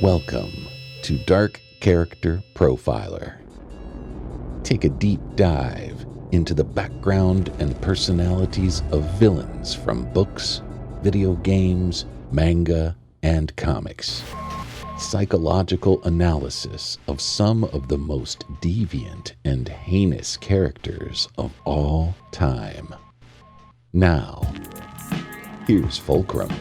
Welcome to Dark Character Profiler. Take a deep dive into the background and personalities of villains from books, video games, manga, and comics. Psychological analysis of some of the most deviant and heinous characters of all time. Now, here's Fulcrum.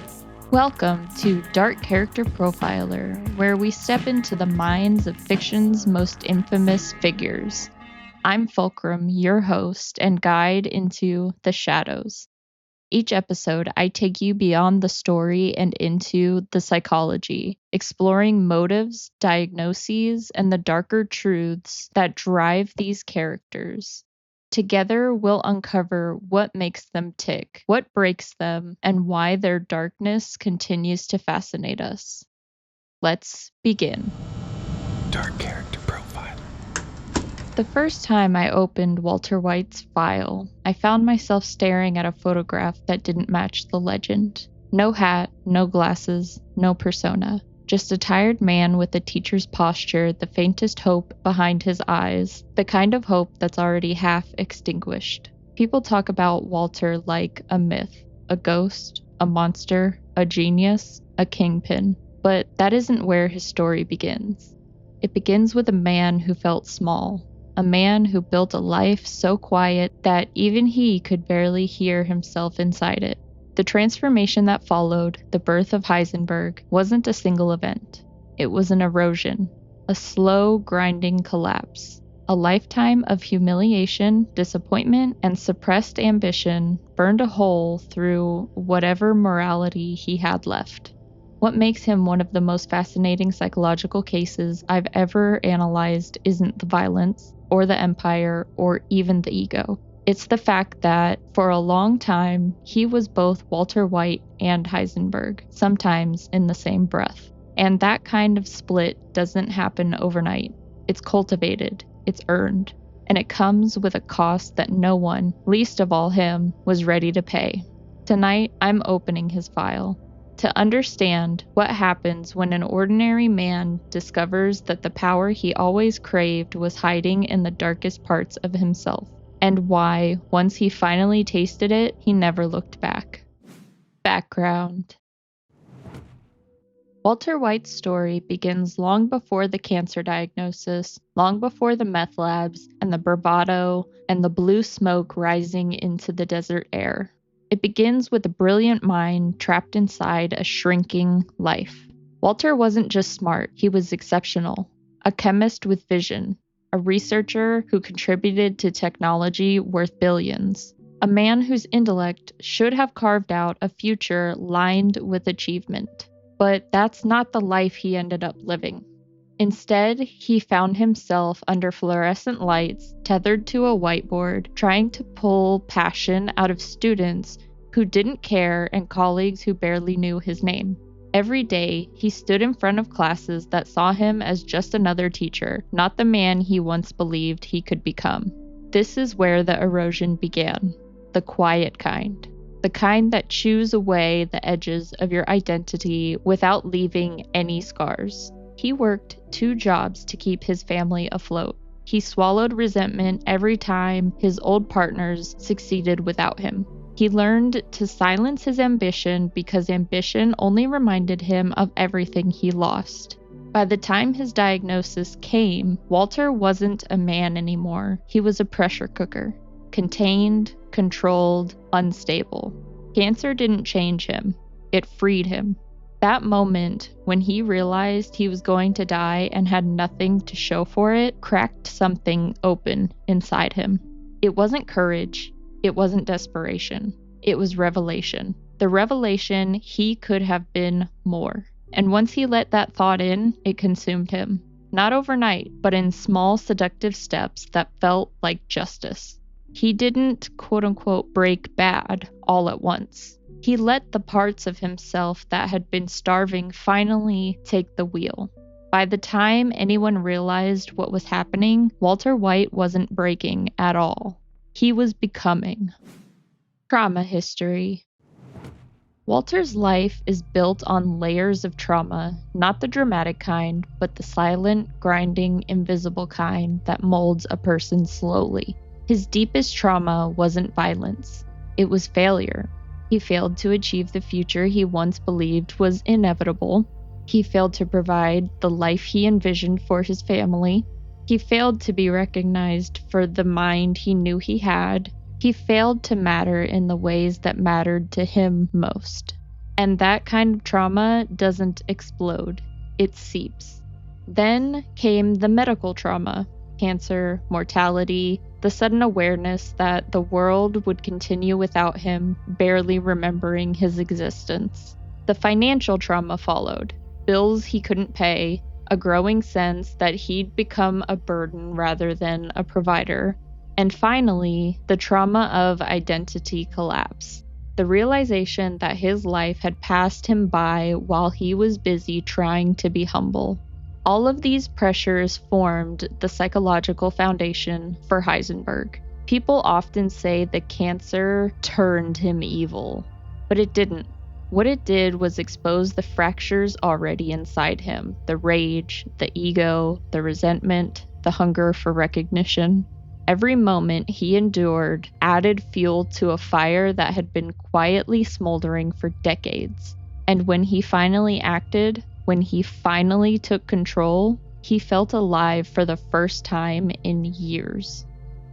Welcome to Dark Character Profiler, where we step into the minds of fiction's most infamous figures. I'm Fulcrum, your host and guide into the shadows. Each episode, I take you beyond the story and into the psychology, exploring motives, diagnoses, and the darker truths that drive these characters. Together, we'll uncover what makes them tick, what breaks them, and why their darkness continues to fascinate us. Let's begin. Dark Character Profile. The first time I opened Walter White's file, I found myself staring at a photograph that didn't match the legend. No hat, no glasses, no persona. Just a tired man with a teacher's posture, the faintest hope behind his eyes, the kind of hope that's already half extinguished. People talk about Walter like a myth, a ghost, a monster, a genius, a kingpin. But that isn't where his story begins. It begins with a man who felt small, a man who built a life so quiet that even he could barely hear himself inside it. The transformation that followed, the birth of Heisenberg, wasn't a single event. It was an erosion, a slow, grinding collapse. A lifetime of humiliation, disappointment, and suppressed ambition burned a hole through whatever morality he had left. What makes him one of the most fascinating psychological cases I've ever analyzed isn't the violence, or the empire, or even the ego. It's the fact that, for a long time, he was both Walter White and Heisenberg, sometimes in the same breath. And that kind of split doesn't happen overnight. It's cultivated, it's earned, and it comes with a cost that no one, least of all him, was ready to pay. Tonight, I'm opening his file to understand what happens when an ordinary man discovers that the power he always craved was hiding in the darkest parts of himself. And why, once he finally tasted it, he never looked back. Background. Walter White's story begins long before the cancer diagnosis, long before the meth labs, and the bravado, and the blue smoke rising into the desert air. It begins with a brilliant mind trapped inside a shrinking life. Walter wasn't just smart, he was exceptional. A chemist with vision. A researcher who contributed to technology worth billions. A man whose intellect should have carved out a future lined with achievement. But that's not the life he ended up living. Instead, he found himself under fluorescent lights, tethered to a whiteboard, trying to pull passion out of students who didn't care and colleagues who barely knew his name. Every day, he stood in front of classes that saw him as just another teacher, not the man he once believed he could become. This is where the erosion began, the quiet kind. The kind that chews away the edges of your identity without leaving any scars. He worked 2 jobs to keep his family afloat. He swallowed resentment every time his old partners succeeded without him. He learned to silence his ambition because ambition only reminded him of everything he lost. By the time his diagnosis came, Walter wasn't a man anymore. He was a pressure cooker. Contained, controlled, unstable. Cancer didn't change him. It freed him. That moment, when he realized he was going to die and had nothing to show for it, cracked something open inside him. It wasn't courage. It wasn't desperation. It was revelation. The revelation he could have been more. And once he let that thought in, it consumed him. Not overnight, but in small seductive steps that felt like justice. He didn't, quote-unquote, break bad all at once. He let the parts of himself that had been starving finally take the wheel. By the time anyone realized what was happening, Walter White wasn't breaking at all. He was becoming. Trauma history. Walter's life is built on layers of trauma, not the dramatic kind, but the silent, grinding, invisible kind that molds a person slowly. His deepest trauma wasn't violence, it was failure. He failed to achieve the future he once believed was inevitable. He failed to provide the life he envisioned for his family. He failed to be recognized for the mind he knew he had. He failed to matter in the ways that mattered to him most. And that kind of trauma doesn't explode, it seeps. Then came the medical trauma, cancer, mortality, the sudden awareness that the world would continue without him, barely remembering his existence. The financial trauma followed, bills he couldn't pay, a growing sense that he'd become a burden rather than a provider. And finally, the trauma of identity collapse. The realization that his life had passed him by while he was busy trying to be humble. All of these pressures formed the psychological foundation for Heisenberg. People often say the cancer turned him evil, but it didn't. What it did was expose the fractures already inside him, the rage, the ego, the resentment, the hunger for recognition. Every moment he endured added fuel to a fire that had been quietly smoldering for decades. And when he finally acted, when he finally took control, he felt alive for the first time in years.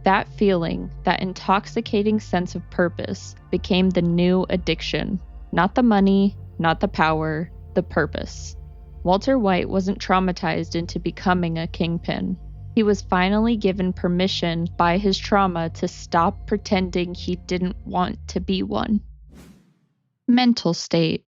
That feeling, that intoxicating sense of purpose, became the new addiction. Not the money, not the power, the purpose. Walter White wasn't traumatized into becoming a kingpin. He was finally given permission by his trauma to stop pretending he didn't want to be one. Mental state.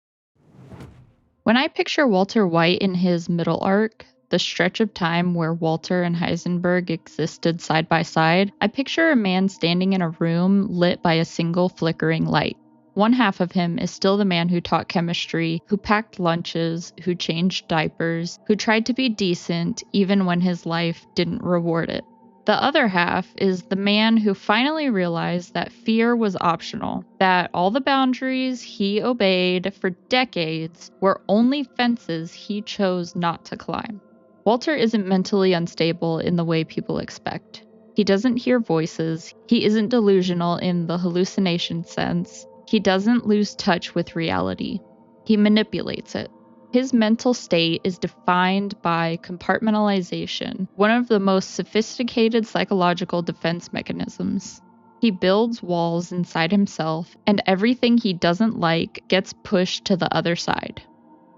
When I picture Walter White in his middle arc, the stretch of time where Walter and Heisenberg existed side by side, I picture a man standing in a room lit by a single flickering light. One half of him is still the man who taught chemistry, who packed lunches, who changed diapers, who tried to be decent even when his life didn't reward it. The other half is the man who finally realized that fear was optional, that all the boundaries he obeyed for decades were only fences he chose not to climb. Walter isn't mentally unstable in the way people expect. He doesn't hear voices, he isn't delusional in the hallucination sense. He doesn't lose touch with reality. He manipulates it. His mental state is defined by compartmentalization, one of the most sophisticated psychological defense mechanisms. He builds walls inside himself, and everything he doesn't like gets pushed to the other side.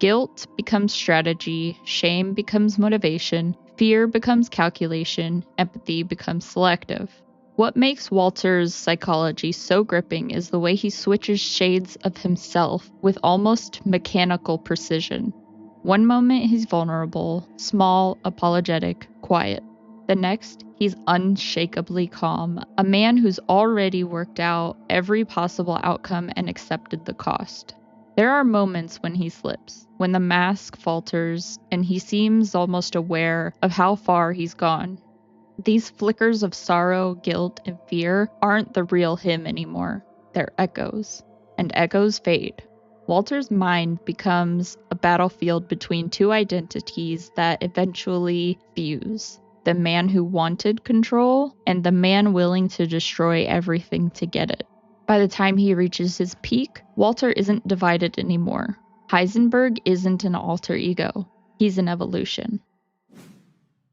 Guilt becomes strategy, shame becomes motivation, fear becomes calculation, empathy becomes selective. What makes Walter's psychology so gripping is the way he switches shades of himself with almost mechanical precision. One moment he's vulnerable, small, apologetic, quiet. The next, he's unshakably calm, a man who's already worked out every possible outcome and accepted the cost. There are moments when he slips, when the mask falters, and he seems almost aware of how far he's gone. These flickers of sorrow, guilt, and fear aren't the real him anymore. They're echoes, and echoes fade. Walter's mind becomes a battlefield between two identities that eventually fuse. The man who wanted control, and the man willing to destroy everything to get it. By the time he reaches his peak, Walter isn't divided anymore. Heisenberg isn't an alter ego. He's an evolution.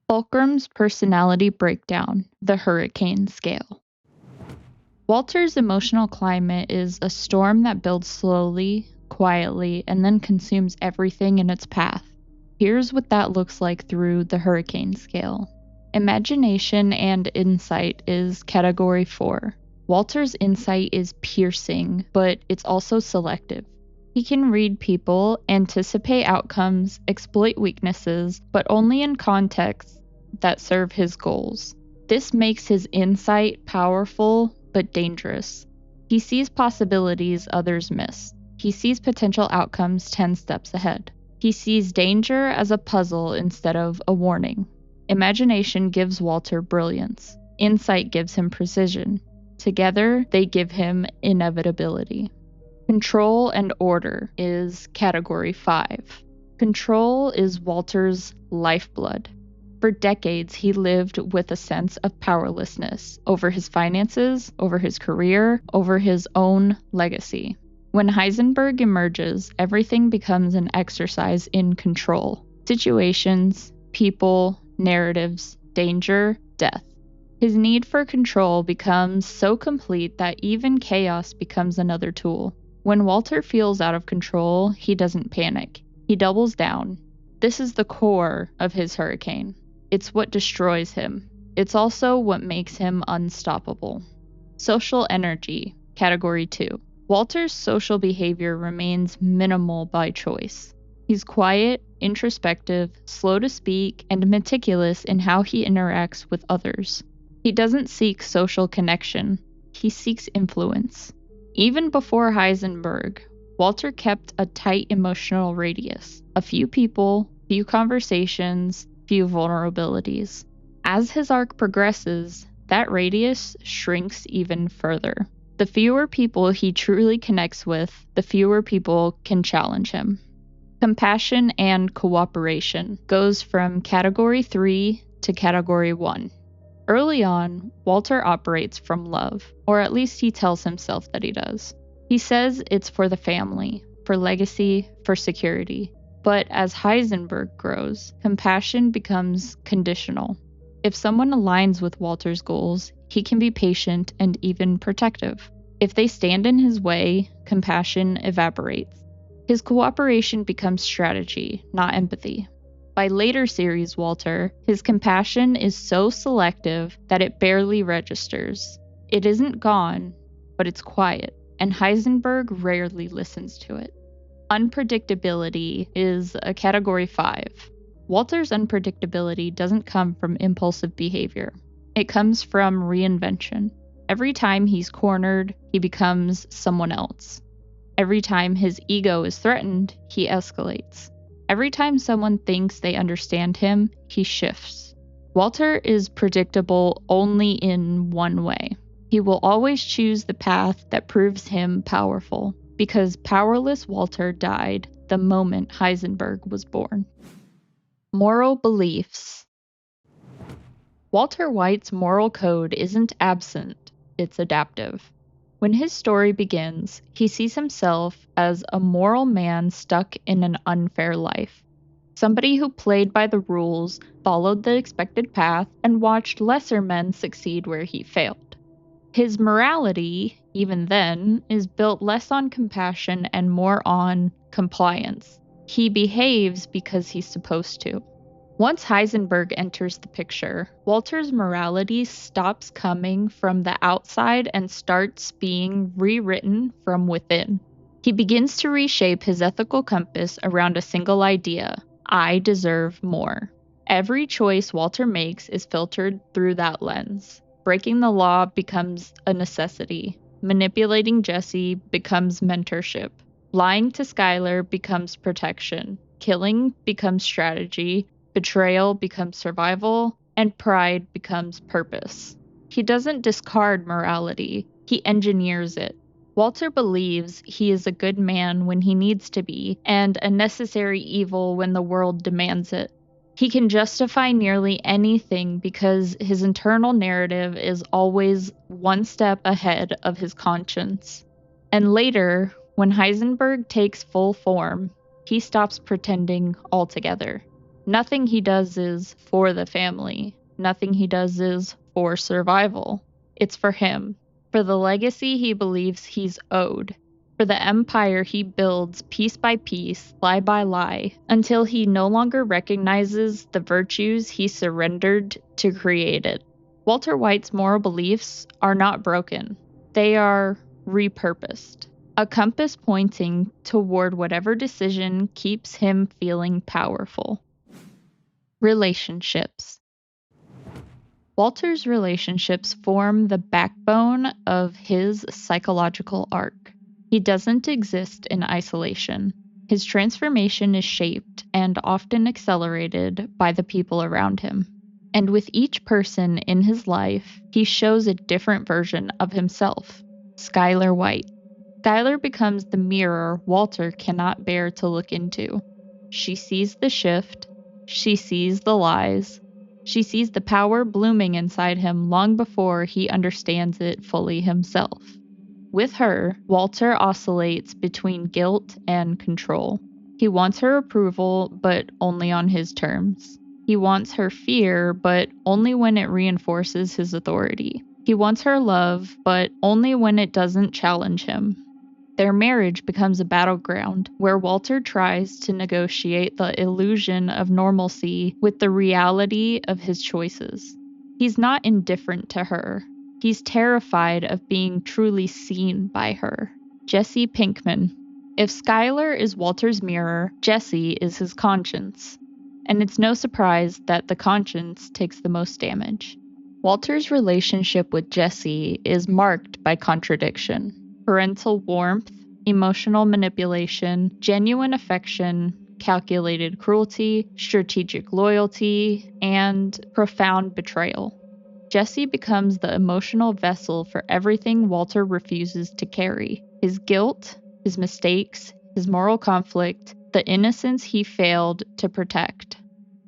Fulcrum's personality breakdown, the hurricane scale. Walter's emotional climate is a storm that builds slowly, quietly, and then consumes everything in its path. Here's what that looks like through the hurricane scale. Imagination and insight is category 4. Walter's insight is piercing, but it's also selective. He can read people, anticipate outcomes, exploit weaknesses, but only in contexts that serve his goals. This makes his insight powerful but dangerous. He sees possibilities others miss. He sees potential outcomes 10 steps ahead. He sees danger as a puzzle instead of a warning. Imagination gives Walter brilliance. Insight gives him precision. Together, they give him inevitability. Control and order is category 5. Control is Walter's lifeblood. For decades, he lived with a sense of powerlessness over his finances, over his career, over his own legacy. When Heisenberg emerges, everything becomes an exercise in control. Situations, people, narratives, danger, death. His need for control becomes so complete that even chaos becomes another tool. When Walter feels out of control, he doesn't panic. He doubles down. This is the core of his hurricane. It's what destroys him. It's also what makes him unstoppable. Social energy, category 2. Walter's social behavior remains minimal by choice. He's quiet, introspective, slow to speak, and meticulous in how he interacts with others. He doesn't seek social connection. He seeks influence. Even before Heisenberg, Walter kept a tight emotional radius. A few people, few conversations, few vulnerabilities. As his arc progresses, that radius shrinks even further. The fewer people he truly connects with, the fewer people can challenge him. Compassion and cooperation goes from category 3 to category 1. Early on, Walter operates from love, or at least he tells himself that he does. He says it's for the family, for legacy, for security. But as Heisenberg grows, compassion becomes conditional. If someone aligns with Walter's goals, he can be patient and even protective. If they stand in his way, compassion evaporates. His cooperation becomes strategy, not empathy. By later series Walter, his compassion is so selective that it barely registers. It isn't gone, but it's quiet, and Heisenberg rarely listens to it. Unpredictability is a category 5. Walter's unpredictability doesn't come from impulsive behavior. It comes from reinvention. Every time he's cornered, he becomes someone else. Every time his ego is threatened, he escalates. Every time someone thinks they understand him, he shifts. Walter is predictable only in one way. He will always choose the path that proves him powerful, because powerless Walter died the moment Heisenberg was born. Moral beliefs. Walter White's moral code isn't absent, it's adaptive. When his story begins, he sees himself as a moral man stuck in an unfair life. Somebody who played by the rules, followed the expected path, and watched lesser men succeed where he failed. His morality, even then, is built less on compassion and more on compliance. He behaves because he's supposed to. Once Heisenberg enters the picture, Walter's morality stops coming from the outside and starts being rewritten from within. He begins to reshape his ethical compass around a single idea: I deserve more. Every choice Walter makes is filtered through that lens. Breaking the law becomes a necessity. Manipulating Jesse becomes mentorship. Lying to Skylar becomes protection. Killing becomes strategy. Betrayal becomes survival, and pride becomes purpose. He doesn't discard morality, he engineers it. Walter believes he is a good man when he needs to be, and a necessary evil when the world demands it. He can justify nearly anything because his internal narrative is always one step ahead of his conscience. And later, when Heisenberg takes full form, he stops pretending altogether. Nothing he does is for the family. Nothing he does is for survival. It's for him, for the legacy he believes he's owed, for the empire he builds piece by piece, lie by lie, until he no longer recognizes the virtues he surrendered to create it. Walter White's moral beliefs are not broken. They are repurposed. A compass pointing toward whatever decision keeps him feeling powerful. Relationships. Walter's relationships form the backbone of his psychological arc. He doesn't exist in isolation. His transformation is shaped and often accelerated by the people around him. And with each person in his life, he shows a different version of himself. Skylar White. Skylar becomes the mirror Walter cannot bear to look into. She sees the shift. She sees the lies. She sees the power blooming inside him long before he understands it fully himself. With her, Walter oscillates between guilt and control. He wants her approval, but only on his terms. He wants her fear, but only when it reinforces his authority. He wants her love, but only when it doesn't challenge him. Their marriage becomes a battleground where Walter tries to negotiate the illusion of normalcy with the reality of his choices. He's not indifferent to her. He's terrified of being truly seen by her. Jesse Pinkman. If Skylar is Walter's mirror, Jesse is his conscience. And it's no surprise that the conscience takes the most damage. Walter's relationship with Jesse is marked by contradiction. Parental warmth, emotional manipulation, genuine affection, calculated cruelty, strategic loyalty, and profound betrayal. Jesse becomes the emotional vessel for everything Walter refuses to carry: his guilt, his mistakes, his moral conflict, the innocence he failed to protect.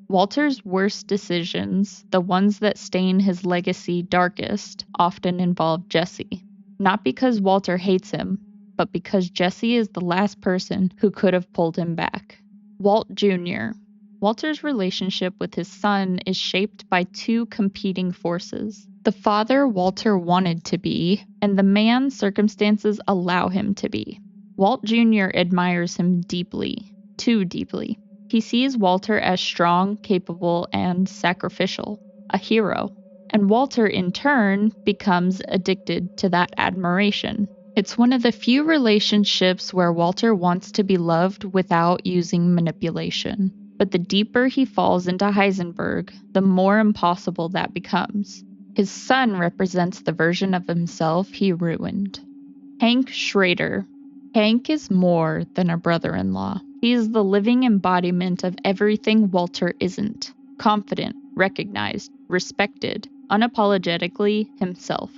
Walter's worst decisions, the ones that stain his legacy darkest, often involve Jesse. Not because Walter hates him, but because Jesse is the last person who could have pulled him back. Walt Jr. Walter's relationship with his son is shaped by two competing forces: the father Walter wanted to be, and the man circumstances allow him to be. Walt Jr. admires him deeply, too deeply. He sees Walter as strong, capable, and sacrificial, a hero. And Walter, in turn, becomes addicted to that admiration. It's one of the few relationships where Walter wants to be loved without using manipulation. But the deeper he falls into Heisenberg, the more impossible that becomes. His son represents the version of himself he ruined. Hank Schrader. Hank is more than a brother-in-law. He is the living embodiment of everything Walter isn't. Confident, recognized, respected, unapologetically himself.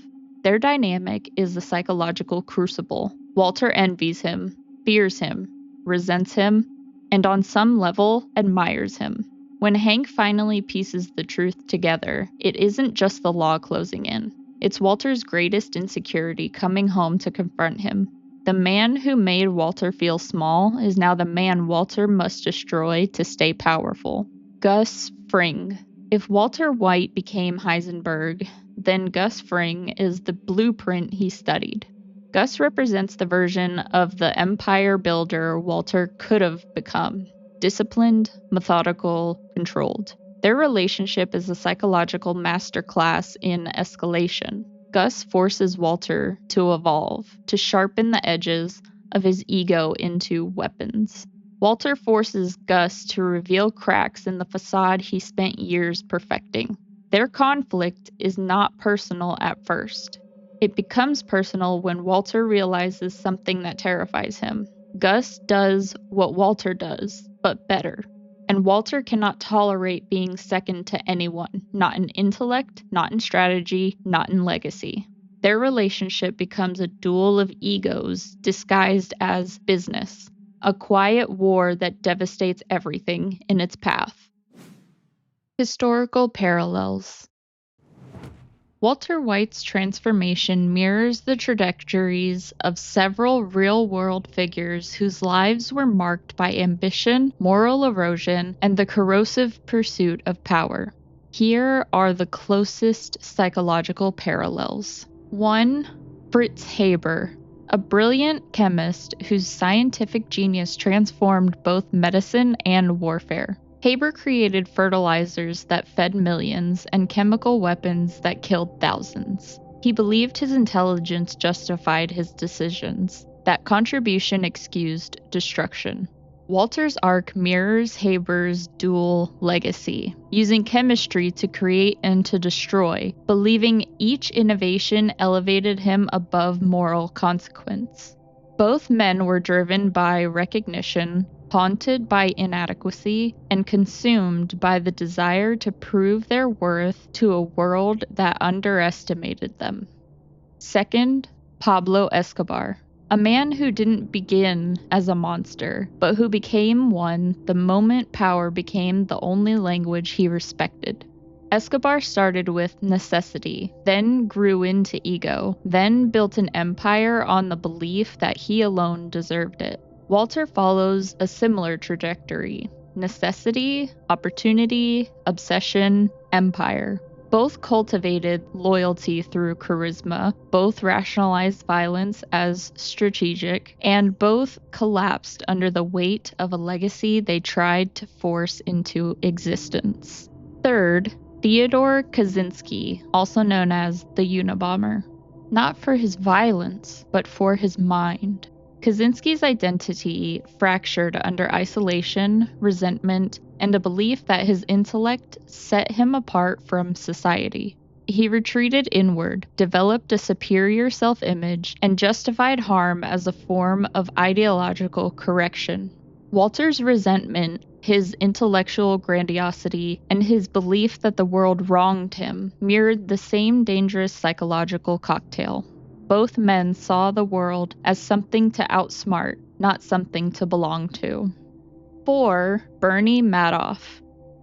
Their dynamic is a psychological crucible. Walter envies him, fears him, resents him, and on some level admires him. When Hank finally pieces the truth together, it isn't just the law closing in. It's Walter's greatest insecurity coming home to confront him. The man who made Walter feel small is now the man Walter must destroy to stay powerful. Gus Fring. If Walter White became Heisenberg, then Gus Fring is the blueprint he studied. Gus represents the version of the empire builder Walter could have become: disciplined, methodical, controlled. Their relationship is a psychological masterclass in escalation. Gus forces Walter to evolve, to sharpen the edges of his ego into weapons. Walter forces Gus to reveal cracks in the facade he spent years perfecting. Their conflict is not personal at first. It becomes personal when Walter realizes something that terrifies him. Gus does what Walter does, but better. And Walter cannot tolerate being second to anyone, not in intellect, not in strategy, not in legacy. Their relationship becomes a duel of egos disguised as business, a quiet war that devastates everything in its path. Historical parallels. Walter White's transformation mirrors the trajectories of several real-world figures whose lives were marked by ambition, moral erosion, and the corrosive pursuit of power. Here are the closest psychological parallels. 1. Fritz Haber, a brilliant chemist whose scientific genius transformed both medicine and warfare. Haber created fertilizers that fed millions and chemical weapons that killed thousands. He believed his intelligence justified his decisions. That contribution excused destruction. Walter's arc mirrors Haber's dual legacy, using chemistry to create and to destroy, believing each innovation elevated him above moral consequence. Both men were driven by recognition, haunted by inadequacy, and consumed by the desire to prove their worth to a world that underestimated them. 2nd, Pablo Escobar, A man who didn't begin as a monster, but who became one the moment power became the only language he respected. Escobar started with necessity, then grew into ego, then built an empire on the belief that he alone deserved it. Walter follows a similar trajectory: necessity, opportunity, obsession, empire. Both cultivated loyalty through charisma, both rationalized violence as strategic, and both collapsed under the weight of a legacy they tried to force into existence. Third, Theodore Kaczynski, also known as the Unabomber. Not for his violence, but for his mind. Kaczynski's identity fractured under isolation, resentment, and a belief that his intellect set him apart from society. He retreated inward, developed a superior self-image, and justified harm as a form of ideological correction. Walter's resentment, his intellectual grandiosity, and his belief that the world wronged him mirrored the same dangerous psychological cocktail. Both men saw the world as something to outsmart, not something to belong to. 4. Bernie Madoff.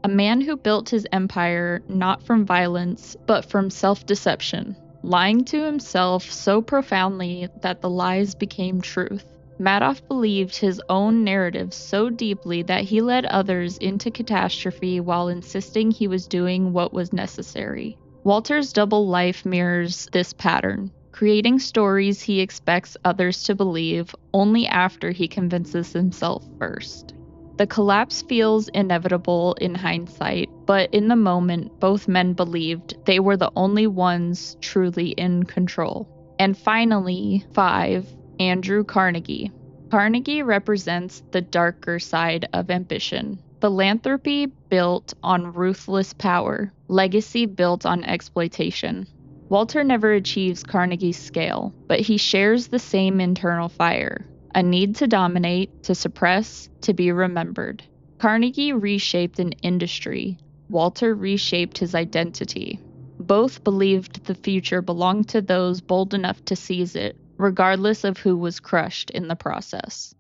A man who built his empire not from violence, but from self-deception, lying to himself so profoundly that the lies became truth. Madoff believed his own narrative so deeply that he led others into catastrophe while insisting he was doing what was necessary. Walter's double life mirrors this pattern, creating stories he expects others to believe only after he convinces himself first. The collapse feels inevitable in hindsight, but in the moment, both men believed they were the only ones truly in control. And finally, 5. Andrew Carnegie. Carnegie represents the darker side of ambition. Philanthropy built on ruthless power, legacy built on exploitation. Walter never achieves Carnegie's scale, but he shares the same internal fire. A need to dominate, to suppress, to be remembered. Carnegie reshaped an industry. Walter reshaped his identity. Both believed the future belonged to those bold enough to seize it, regardless of who was crushed in the process.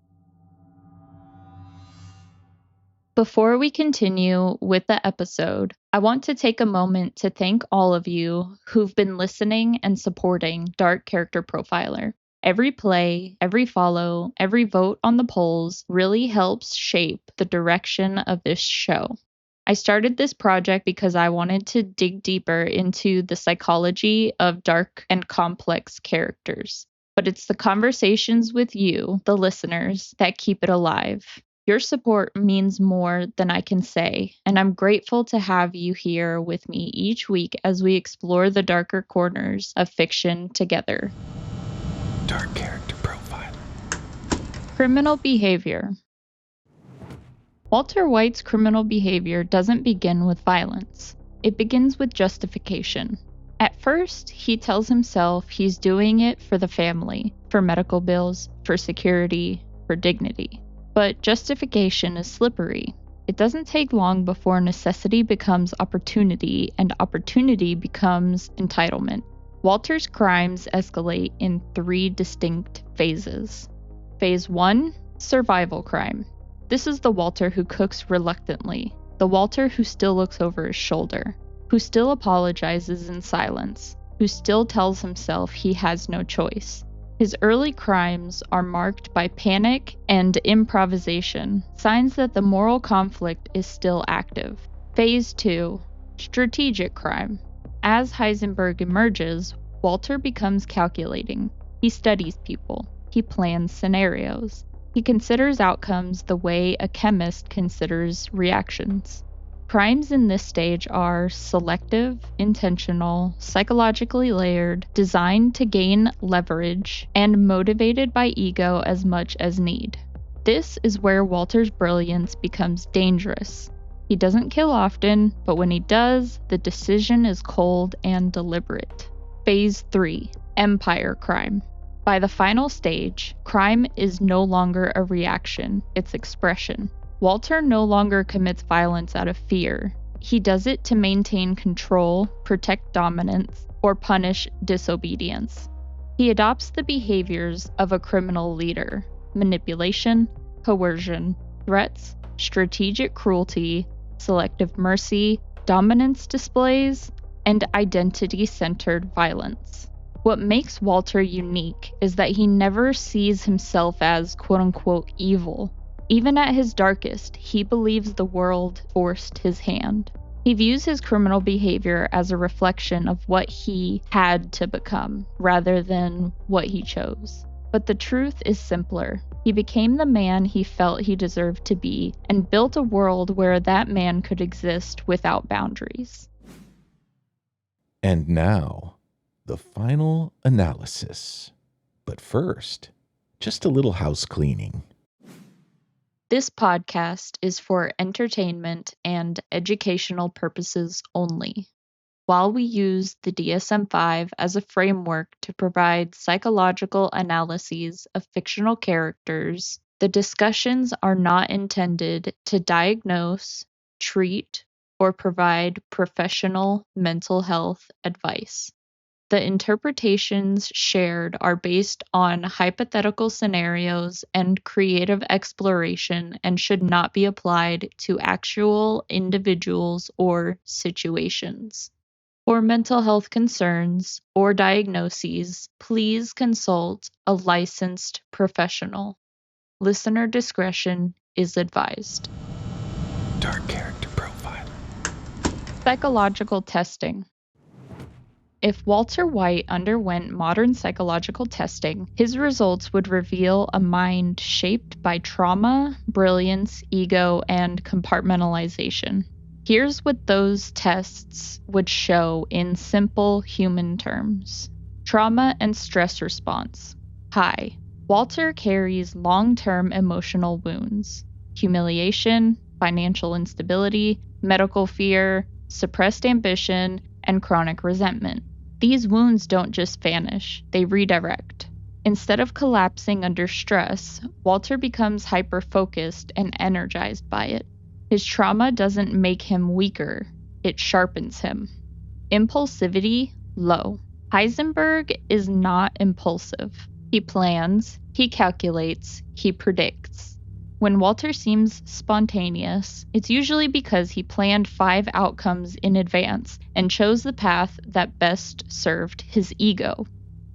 Before we continue with the episode, I want to take a moment to thank all of you who've been listening and supporting Dark Character Profiler. Every play, every follow, every vote on the polls really helps shape the direction of this show. I started this project because I wanted to dig deeper into the psychology of dark and complex characters. But it's the conversations with you, the listeners, that keep it alive. Your support means more than I can say, and I'm grateful to have you here with me each week as we explore the darker corners of fiction together. Dark Character Profile. Criminal behavior. Walter White's criminal behavior doesn't begin with violence. It begins with justification. At first, he tells himself he's doing it for the family, for medical bills, for security, for dignity. But justification is slippery. It doesn't take long before necessity becomes opportunity, and opportunity becomes entitlement. Walter's crimes escalate in 3 distinct phases. Phase 1, survival crime. This is the Walter who cooks reluctantly, the Walter who still looks over his shoulder, who still apologizes in silence, who still tells himself he has no choice. His early crimes are marked by panic and improvisation, signs that the moral conflict is still active. Phase 2, strategic crime. As Heisenberg emerges, Walter becomes calculating. He studies people. He plans scenarios. He considers outcomes the way a chemist considers reactions. Crimes in this stage are selective, intentional, psychologically layered, designed to gain leverage, and motivated by ego as much as need. This is where Walter's brilliance becomes dangerous. He doesn't kill often, but when he does, the decision is cold and deliberate. Phase 3, empire crime. By the final stage, crime is no longer a reaction, it's expression. Walter no longer commits violence out of fear. He does it to maintain control, protect dominance, or punish disobedience. He adopts the behaviors of a criminal leader: manipulation, coercion, threats, strategic cruelty, selective mercy, dominance displays, and identity-centered violence. What makes Walter unique is that he never sees himself as quote-unquote evil. Even at his darkest, he believes the world forced his hand. He views his criminal behavior as a reflection of what he had to become, rather than what he chose. But the truth is simpler. He became the man he felt he deserved to be, and built a world where that man could exist without boundaries. And now, the final analysis. But first, just a little house cleaning. This podcast is for entertainment and educational purposes only. While we use the DSM-5 as a framework to provide psychological analyses of fictional characters, the discussions are not intended to diagnose, treat, or provide professional mental health advice. The interpretations shared are based on hypothetical scenarios and creative exploration and should not be applied to actual individuals or situations. For mental health concerns or diagnoses, please consult a licensed professional. Listener discretion is advised. Dark character profile. Psychological testing. If Walter White underwent modern psychological testing, his results would reveal a mind shaped by trauma, brilliance, ego, and compartmentalization. Here's what those tests would show in simple human terms. Trauma and stress response. High. Walter carries long-term emotional wounds: humiliation, financial instability, medical fear, suppressed ambition, and chronic resentment. These wounds don't just vanish, they redirect. Instead of collapsing under stress, Walter becomes hyper-focused and energized by it. His trauma doesn't make him weaker, it sharpens him. Impulsivity, low. Heisenberg is not impulsive. He plans, he calculates, he predicts. When Walter seems spontaneous, it's usually because he planned 5 outcomes in advance and chose the path that best served his ego.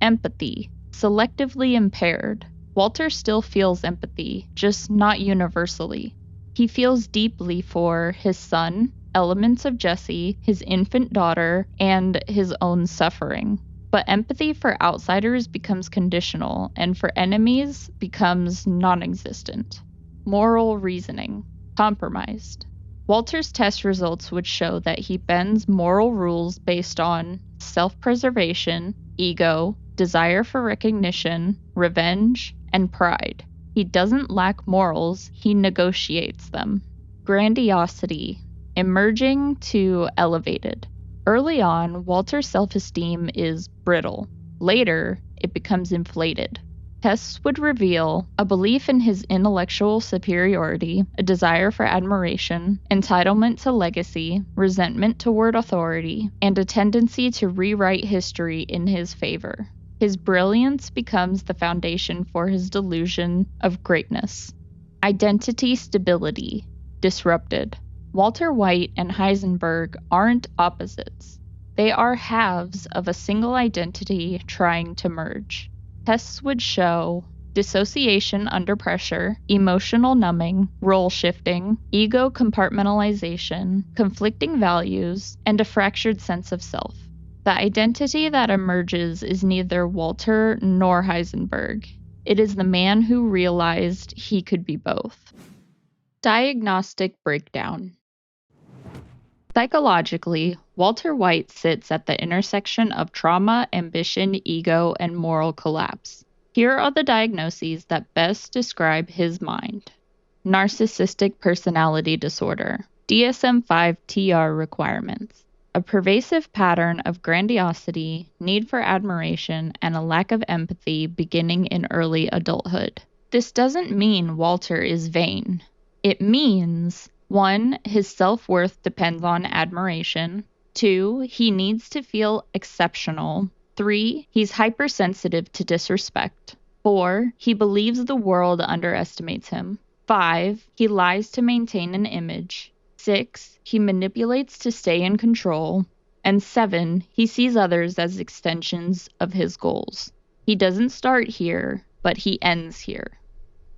Empathy, selectively impaired. Walter still feels empathy, just not universally. He feels deeply for his son, elements of Jesse, his infant daughter, and his own suffering. But empathy for outsiders becomes conditional, and for enemies becomes non-existent. Moral reasoning, compromised. Walter's test results would show that he bends moral rules based on self-preservation, ego, desire for recognition, revenge, and pride. He doesn't lack morals, he negotiates them. Grandiosity, emerging to elevated. Early on, Walter's self-esteem is brittle. Later, it becomes inflated. Tests would reveal a belief in his intellectual superiority, a desire for admiration, entitlement to legacy, resentment toward authority, and a tendency to rewrite history in his favor. His brilliance becomes the foundation for his delusion of greatness. Identity stability, disrupted. Walter White and Heisenberg aren't opposites. They are halves of a single identity trying to merge. Tests would show dissociation under pressure, emotional numbing, role shifting, ego compartmentalization, conflicting values, and a fractured sense of self. The identity that emerges is neither Walter nor Heisenberg. It is the man who realized he could be both. Diagnostic breakdown. Psychologically, Walter White sits at the intersection of trauma, ambition, ego, and moral collapse. Here are the diagnoses that best describe his mind. Narcissistic personality disorder, DSM-5 TR requirements, a pervasive pattern of grandiosity, need for admiration, and a lack of empathy beginning in early adulthood. This doesn't mean Walter is vain. It means 1. His self-worth depends on admiration. 2. He needs to feel exceptional. 3. He's hypersensitive to disrespect. 4. He believes the world underestimates him. 5. He lies to maintain an image. 6. He manipulates to stay in control. And 7. He sees others as extensions of his goals. He doesn't start here, but he ends here.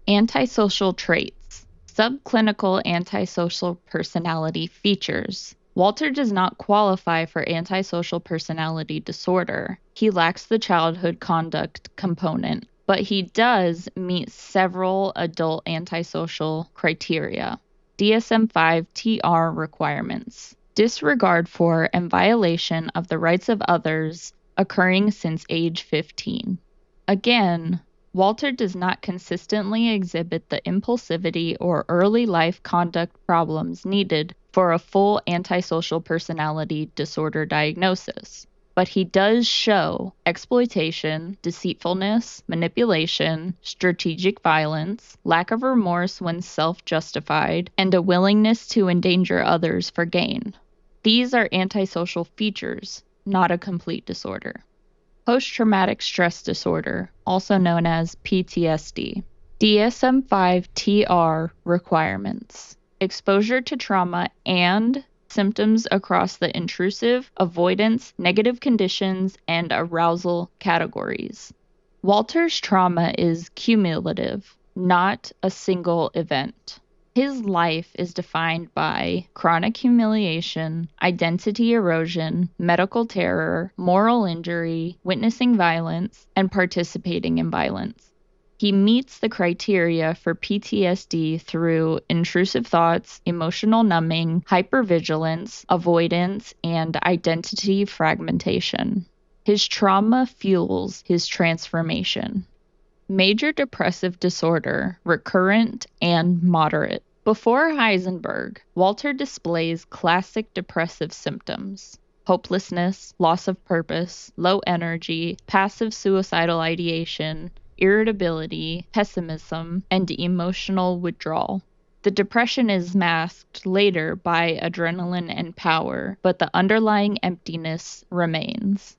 Antisocial traits. Subclinical antisocial personality features. Walter does not qualify for antisocial personality disorder. He lacks the childhood conduct component, but he does meet several adult antisocial criteria. DSM-5 TR requirements. Disregard for and violation of the rights of others occurring since age 15. Again, Walter does not consistently exhibit the impulsivity or early life conduct problems needed for a full antisocial personality disorder diagnosis, but he does show exploitation, deceitfulness, manipulation, strategic violence, lack of remorse when self-justified, and a willingness to endanger others for gain. These are antisocial features, not a complete disorder. Post-traumatic stress disorder, also known as PTSD. DSM-5 TR requirements. Exposure to trauma and symptoms across the intrusive, avoidance, negative conditions, and arousal categories. Walter's trauma is cumulative, not a single event. His life is defined by chronic humiliation, identity erosion, medical terror, moral injury, witnessing violence, and participating in violence. He meets the criteria for PTSD through intrusive thoughts, emotional numbing, hypervigilance, avoidance, and identity fragmentation. His trauma fuels his transformation. Major depressive disorder, recurrent and moderate. Before Heisenberg, Walter displays classic depressive symptoms: hopelessness, loss of purpose, low energy, passive suicidal ideation, irritability, pessimism, and emotional withdrawal. The depression is masked later by adrenaline and power, but the underlying emptiness remains.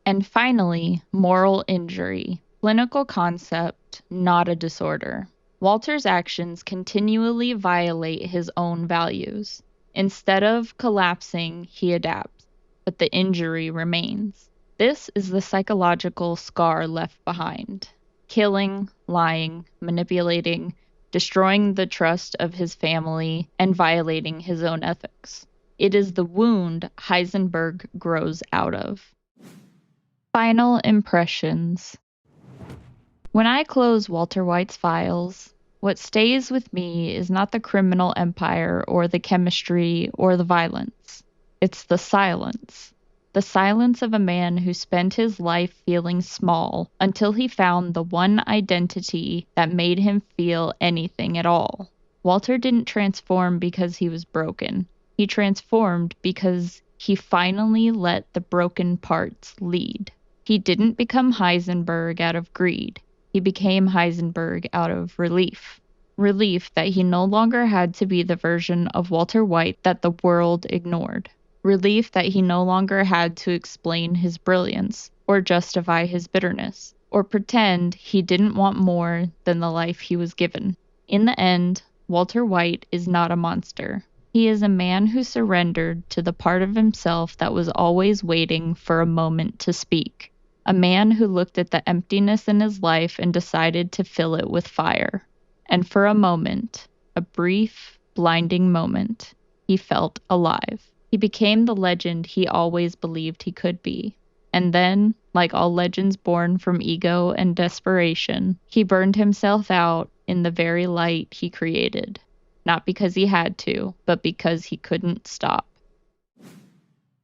And finally, moral injury. Clinical concept, not a disorder. Walter's actions continually violate his own values. Instead of collapsing, he adapts, but the injury remains. This is the psychological scar left behind. Killing, lying, manipulating, destroying the trust of his family, and violating his own ethics. It is the wound Heisenberg grows out of. Final impressions. When I close Walter White's files, what stays with me is not the criminal empire or the chemistry or the violence. It's the silence. The silence of a man who spent his life feeling small until he found the one identity that made him feel anything at all. Walter didn't transform because he was broken. He transformed because he finally let the broken parts lead. He didn't become Heisenberg out of greed. He became Heisenberg out of relief. Relief that he no longer had to be the version of Walter White that the world ignored. Relief that he no longer had to explain his brilliance, or justify his bitterness, or pretend he didn't want more than the life he was given. In the end, Walter White is not a monster. He is a man who surrendered to the part of himself that was always waiting for a moment to speak. A man who looked at the emptiness in his life and decided to fill it with fire. And for a moment, a brief, blinding moment, he felt alive. He became the legend he always believed he could be. And then, like all legends born from ego and desperation, he burned himself out in the very light he created. Not because he had to, but because he couldn't stop.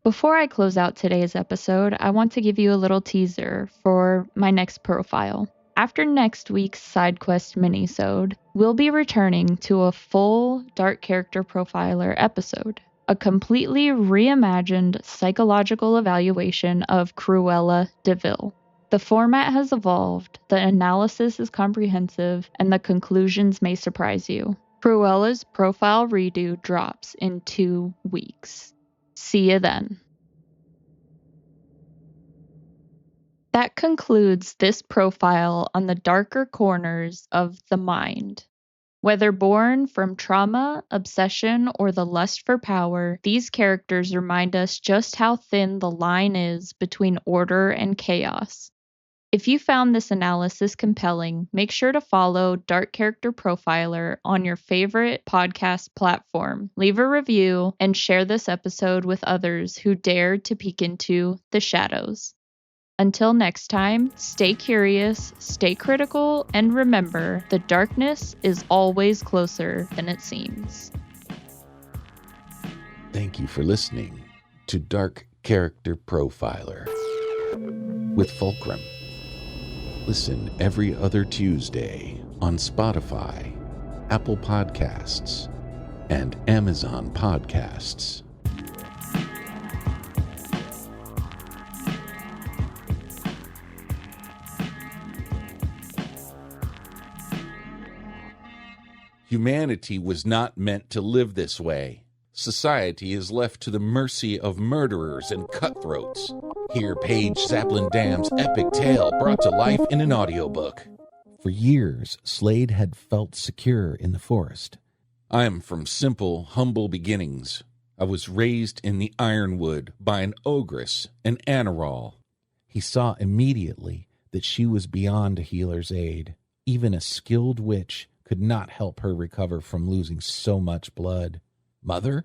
Before I close out today's episode, I want to give you a little teaser for my next profile. After next week's side quest minisode, we'll be returning to a full Dark Character Profiler episode, a completely reimagined psychological evaluation of Cruella de Vil. The format has evolved, the analysis is comprehensive, and the conclusions may surprise you. Cruella's profile redo drops in 2 weeks. See you then. That concludes this profile on the darker corners of the mind. Whether born from trauma, obsession, or the lust for power, these characters remind us just how thin the line is between order and chaos. If you found this analysis compelling, make sure to follow Dark Character Profiler on your favorite podcast platform, leave a review, and share this episode with others who dare to peek into the shadows. Until next time, stay curious, stay critical, and remember, the darkness is always closer than it seems. Thank you for listening to Dark Character Profiler with Fulcrum. Listen every other Tuesday on Spotify, Apple Podcasts, and Amazon Podcasts. Humanity was not meant to live this way. Society is left to the mercy of murderers and cutthroats. Hear Paige Zaplin Dam's epic tale brought to life in an audiobook. For years, Slade had felt secure in the forest. I am from simple, humble beginnings. I was raised in the Ironwood by an Ogress, an Anaral. He saw immediately that she was beyond a healer's aid. Even a skilled witch could not help her recover from losing so much blood. Mother?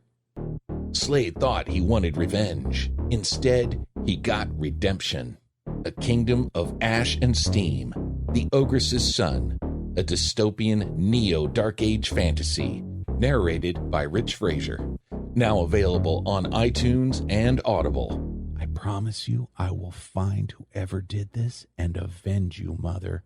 Slade thought he wanted revenge. Instead, he got redemption. A kingdom of ash and steam. The Ogress's Son. A dystopian neo-Dark Age fantasy. Narrated by Rich Fraser. Now available on iTunes and Audible. I promise you I will find whoever did this and avenge you, Mother.